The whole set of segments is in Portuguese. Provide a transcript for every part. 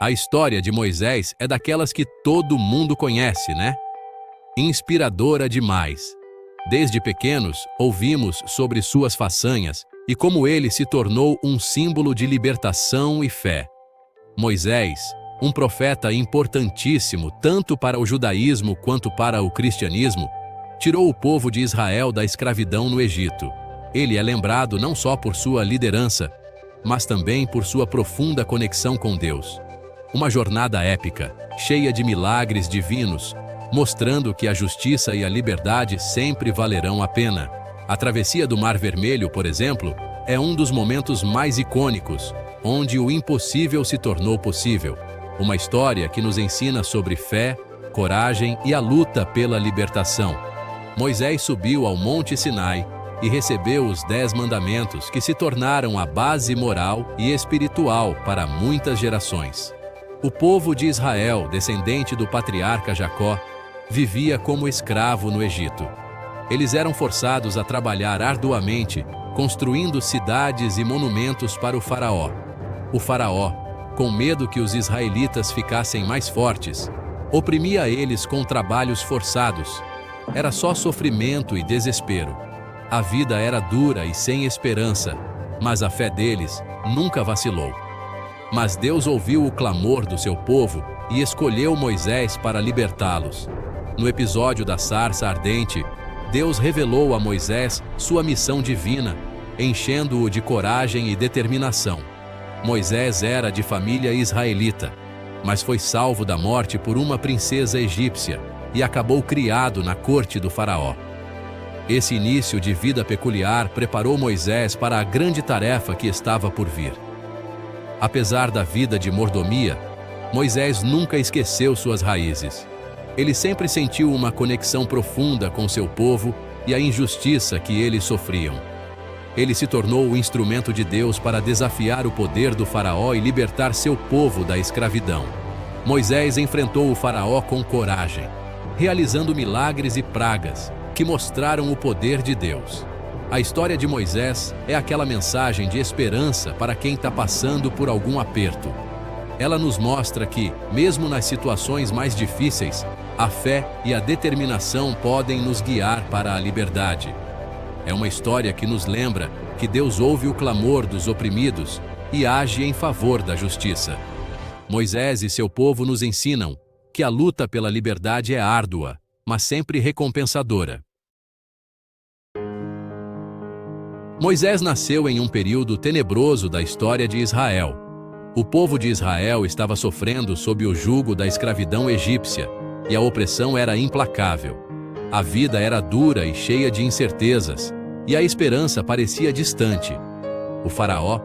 A história de Moisés é daquelas que todo mundo conhece, né? Inspiradora demais. Desde pequenos, ouvimos sobre suas façanhas e como ele se tornou um símbolo de libertação e fé. Moisés, um profeta importantíssimo tanto para o judaísmo quanto para o cristianismo, tirou o povo de Israel da escravidão no Egito. Ele é lembrado não só por sua liderança, mas também por sua profunda conexão com Deus. Uma jornada épica, cheia de milagres divinos, mostrando que a justiça e a liberdade sempre valerão a pena. A travessia do Mar Vermelho, por exemplo, é um dos momentos mais icônicos, onde o impossível se tornou possível. Uma história que nos ensina sobre fé, coragem e a luta pela libertação. Moisés subiu ao Monte Sinai e recebeu os 10 mandamentos que se tornaram a base moral e espiritual para muitas gerações. O povo de Israel, descendente do patriarca Jacó, vivia como escravo no Egito. Eles eram forçados a trabalhar arduamente, construindo cidades e monumentos para o faraó. O faraó, com medo que os israelitas ficassem mais fortes, oprimia eles com trabalhos forçados. Era só sofrimento e desespero. A vida era dura e sem esperança, mas a fé deles nunca vacilou. Mas Deus ouviu o clamor do seu povo e escolheu Moisés para libertá-los. No episódio da sarça ardente, Deus revelou a Moisés sua missão divina, enchendo-o de coragem e determinação. Moisés era de família israelita, mas foi salvo da morte por uma princesa egípcia e acabou criado na corte do faraó. Esse início de vida peculiar preparou Moisés para a grande tarefa que estava por vir. Apesar da vida de mordomia, Moisés nunca esqueceu suas raízes. Ele sempre sentiu uma conexão profunda com seu povo e a injustiça que eles sofriam. Ele se tornou o instrumento de Deus para desafiar o poder do faraó e libertar seu povo da escravidão. Moisés enfrentou o faraó com coragem, realizando milagres e pragas que mostraram o poder de Deus. A história de Moisés é aquela mensagem de esperança para quem está passando por algum aperto. Ela nos mostra que, mesmo nas situações mais difíceis, a fé e a determinação podem nos guiar para a liberdade. É uma história que nos lembra que Deus ouve o clamor dos oprimidos e age em favor da justiça. Moisés e seu povo nos ensinam que a luta pela liberdade é árdua, mas sempre recompensadora. Moisés nasceu em um período tenebroso da história de Israel. O povo de Israel estava sofrendo sob o jugo da escravidão egípcia, e a opressão era implacável. A vida era dura e cheia de incertezas, e a esperança parecia distante. O faraó,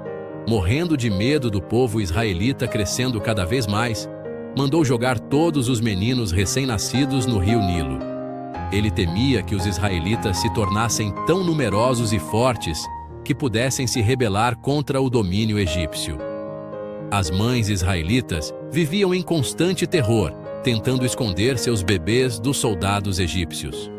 morrendo de medo do povo israelita crescendo cada vez mais, mandou jogar todos os meninos recém-nascidos no rio Nilo. Ele temia que os israelitas se tornassem tão numerosos e fortes que pudessem se rebelar contra o domínio egípcio. As mães israelitas viviam em constante terror, tentando esconder seus bebês dos soldados egípcios.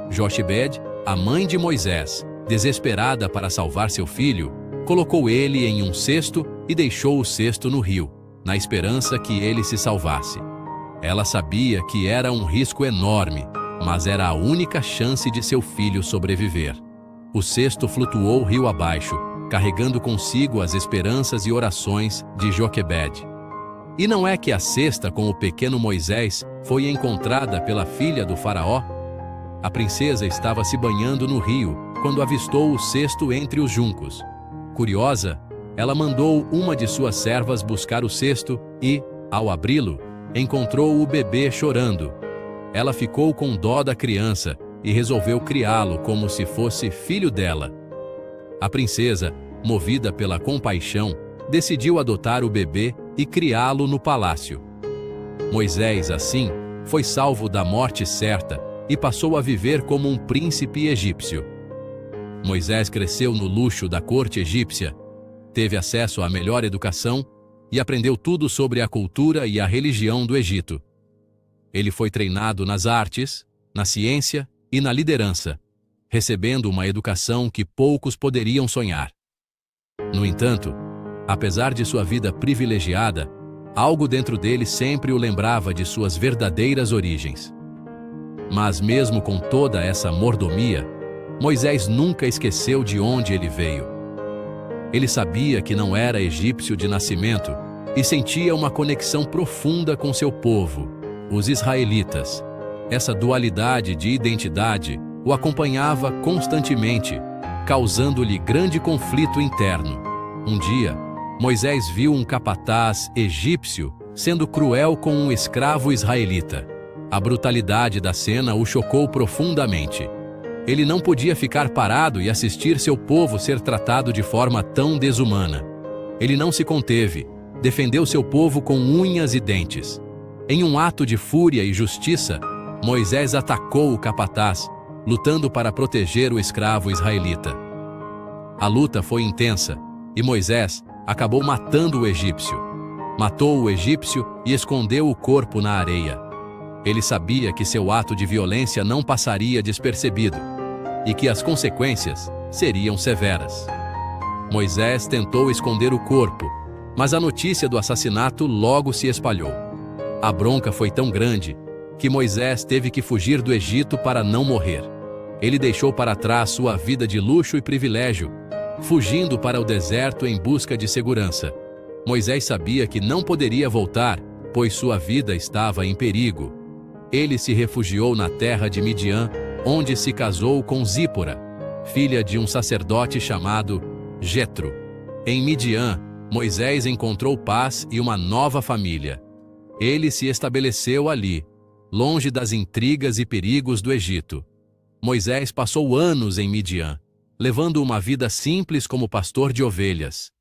Jochebed, a mãe de Moisés, desesperada para salvar seu filho, colocou ele em um cesto e deixou o cesto no rio, na esperança que ele se salvasse. Ela sabia que era um risco enorme, mas era a única chance de seu filho sobreviver. O cesto flutuou rio abaixo, carregando consigo as esperanças e orações de Joquebed. E não é que a cesta com o pequeno Moisés foi encontrada pela filha do faraó? A princesa estava se banhando no rio quando avistou o cesto entre os juncos. Curiosa, ela mandou uma de suas servas buscar o cesto e, ao abri-lo, encontrou o bebê chorando. Ela ficou com dó da criança e resolveu criá-lo como se fosse filho dela. A princesa, movida pela compaixão, decidiu adotar o bebê e criá-lo no palácio. Moisés, assim, foi salvo da morte certa e passou a viver como um príncipe egípcio. Moisés cresceu no luxo da corte egípcia, teve acesso à melhor educação e aprendeu tudo sobre a cultura e a religião do Egito. Ele foi treinado nas artes, na ciência e na liderança, recebendo uma educação que poucos poderiam sonhar. No entanto, apesar de sua vida privilegiada, Algo dentro dele sempre o lembrava de suas verdadeiras origens. Mas mesmo com toda essa mordomia, Moisés nunca esqueceu de onde ele veio. Ele sabia que não era egípcio de nascimento e sentia uma conexão profunda com seu povo, os israelitas. Essa dualidade de identidade o acompanhava constantemente, causando-lhe grande conflito interno. Um dia, Moisés viu um capataz egípcio sendo cruel com um escravo israelita. A brutalidade da cena o chocou profundamente. Ele não podia ficar parado e assistir seu povo ser tratado de forma tão desumana. Ele não se conteve, defendeu seu povo com unhas e dentes. Em um ato de fúria e justiça, Moisés atacou o capataz, lutando para proteger o escravo israelita. A luta foi intensa e Moisés acabou matando o egípcio. Matou o egípcio e escondeu o corpo na areia. Ele sabia que seu ato de violência não passaria despercebido e que as consequências seriam severas. Moisés tentou esconder o corpo, mas a notícia do assassinato logo se espalhou. A bronca foi tão grande que Moisés teve que fugir do Egito para não morrer. Ele deixou para trás sua vida de luxo e privilégio, fugindo para o deserto em busca de segurança. Moisés sabia que não poderia voltar, pois sua vida estava em perigo. Ele se refugiou na terra de Midian, onde se casou com Zípora, filha de um sacerdote chamado Jetro. Em Midian, Moisés encontrou paz e uma nova família. Ele se estabeleceu ali, longe das intrigas e perigos do Egito. Moisés passou anos em Midian, levando uma vida simples como pastor de ovelhas.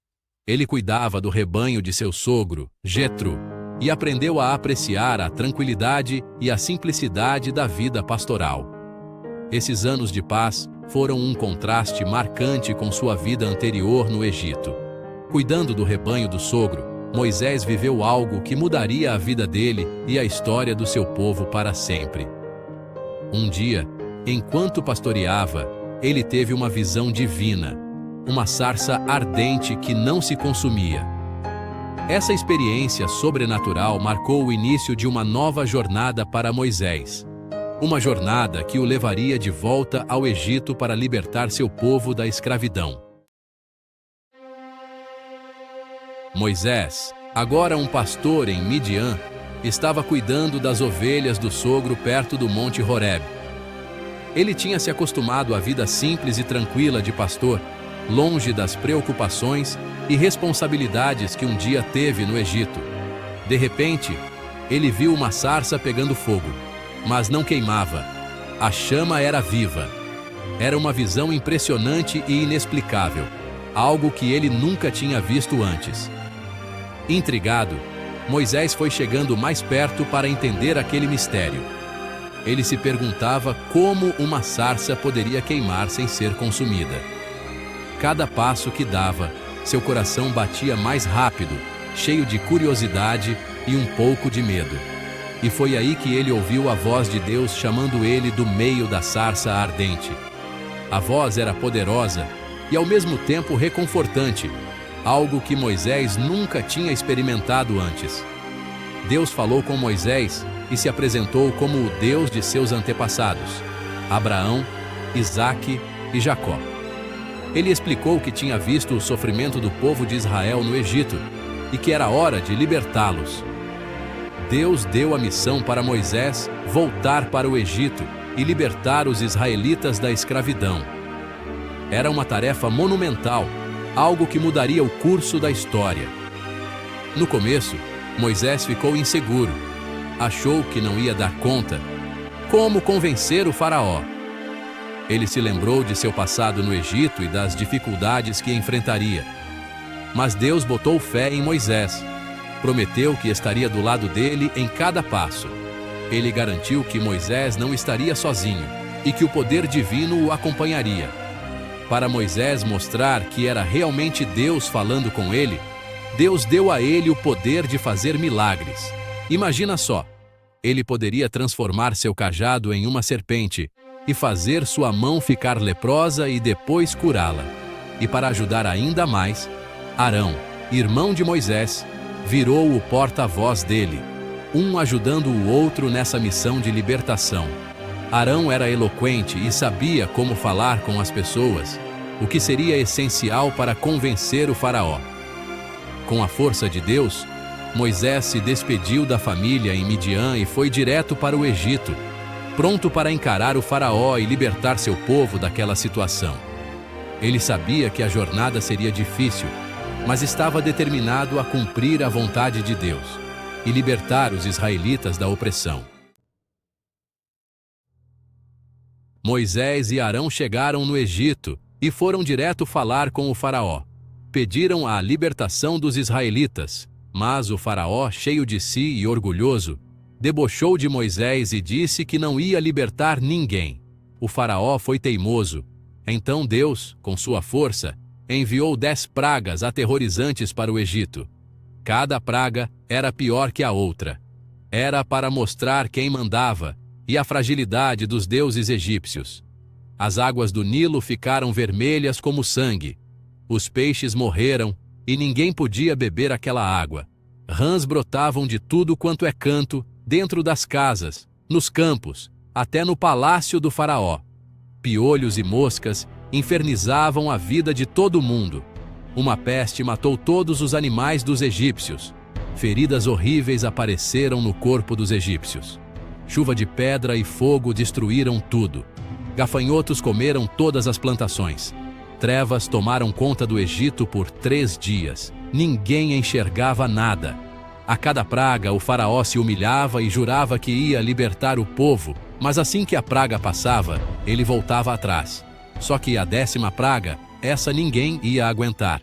Ele cuidava do rebanho de seu sogro, Jetro, e aprendeu a apreciar a tranquilidade e a simplicidade da vida pastoral. Esses anos de paz foram um contraste marcante com sua vida anterior no Egito. Cuidando do rebanho do sogro, Moisés viveu algo que mudaria a vida dele e a história do seu povo para sempre. Um dia, enquanto pastoreava, ele teve uma visão divina, uma sarça ardente que não se consumia. Essa experiência sobrenatural marcou o início de uma nova jornada para Moisés. Uma jornada que o levaria de volta ao Egito para libertar seu povo da escravidão. Moisés, agora um pastor em Midian, estava cuidando das ovelhas do sogro perto do Monte Horeb. Ele tinha se acostumado à vida simples e tranquila de pastor, longe das preocupações e responsabilidades que um dia teve no Egito. De repente, ele viu uma sarça pegando fogo, mas não queimava. A chama era viva. Era uma visão impressionante e inexplicável, algo que ele nunca tinha visto antes. Intrigado, Moisés foi chegando mais perto para entender aquele mistério. Ele se perguntava como uma sarça poderia queimar sem ser consumida. Cada passo que dava, seu coração batia mais rápido, cheio de curiosidade e um pouco de medo. E foi aí que ele ouviu a voz de Deus chamando ele do meio da sarça ardente. A voz era poderosa e ao mesmo tempo reconfortante, algo que Moisés nunca tinha experimentado antes. Deus falou com Moisés e se apresentou como o Deus de seus antepassados, Abraão, Isaque e Jacó. Ele explicou que tinha visto o sofrimento do povo de Israel no Egito e que era hora de libertá-los. Deus deu a missão para Moisés voltar para o Egito e libertar os israelitas da escravidão. Era uma tarefa monumental, algo que mudaria o curso da história. No começo, Moisés ficou inseguro. Achou que não ia dar conta. Como convencer o faraó? Ele se lembrou de seu passado no Egito e das dificuldades que enfrentaria. Mas Deus botou fé em Moisés. Prometeu que estaria do lado dele em cada passo. Ele garantiu que Moisés não estaria sozinho e que o poder divino o acompanharia. Para Moisés mostrar que era realmente Deus falando com ele, Deus deu a ele o poder de fazer milagres. Imagina só, ele poderia transformar seu cajado em uma serpente e fazer sua mão ficar leprosa e depois curá-la. E para ajudar ainda mais, Arão, irmão de Moisés, virou o porta-voz dele, um ajudando o outro nessa missão de libertação. Arão era eloquente e sabia como falar com as pessoas, o que seria essencial para convencer o faraó. Com a força de Deus, Moisés se despediu da família em Midian e foi direto para o Egito, pronto para encarar o faraó e libertar seu povo daquela situação. Ele sabia que a jornada seria difícil, mas estava determinado a cumprir a vontade de Deus e libertar os israelitas da opressão. Moisés e Arão chegaram no Egito e foram direto falar com o faraó. Pediram a libertação dos israelitas, mas o faraó, cheio de si e orgulhoso, debochou de Moisés e disse que não ia libertar ninguém. O faraó foi teimoso. Então Deus, com sua força, enviou 10 pragas aterrorizantes para o Egito. Cada praga era pior que a outra. Era para mostrar quem mandava e a fragilidade dos deuses egípcios. As águas do Nilo ficaram vermelhas como sangue. Os peixes morreram e ninguém podia beber aquela água. Rãs brotavam de tudo quanto é canto, dentro das casas, nos campos, até no palácio do faraó. Piolhos e moscas infernizavam a vida de todo mundo. Uma peste matou todos os animais dos egípcios. Feridas horríveis apareceram no corpo dos egípcios. Chuva de pedra e fogo destruíram tudo. Gafanhotos comeram todas as plantações. Trevas tomaram conta do Egito por 3 dias. Ninguém enxergava nada. A cada praga, o faraó se humilhava e jurava que ia libertar o povo, mas assim que a praga passava, ele voltava atrás. Só que a 10ª praga, essa ninguém ia aguentar.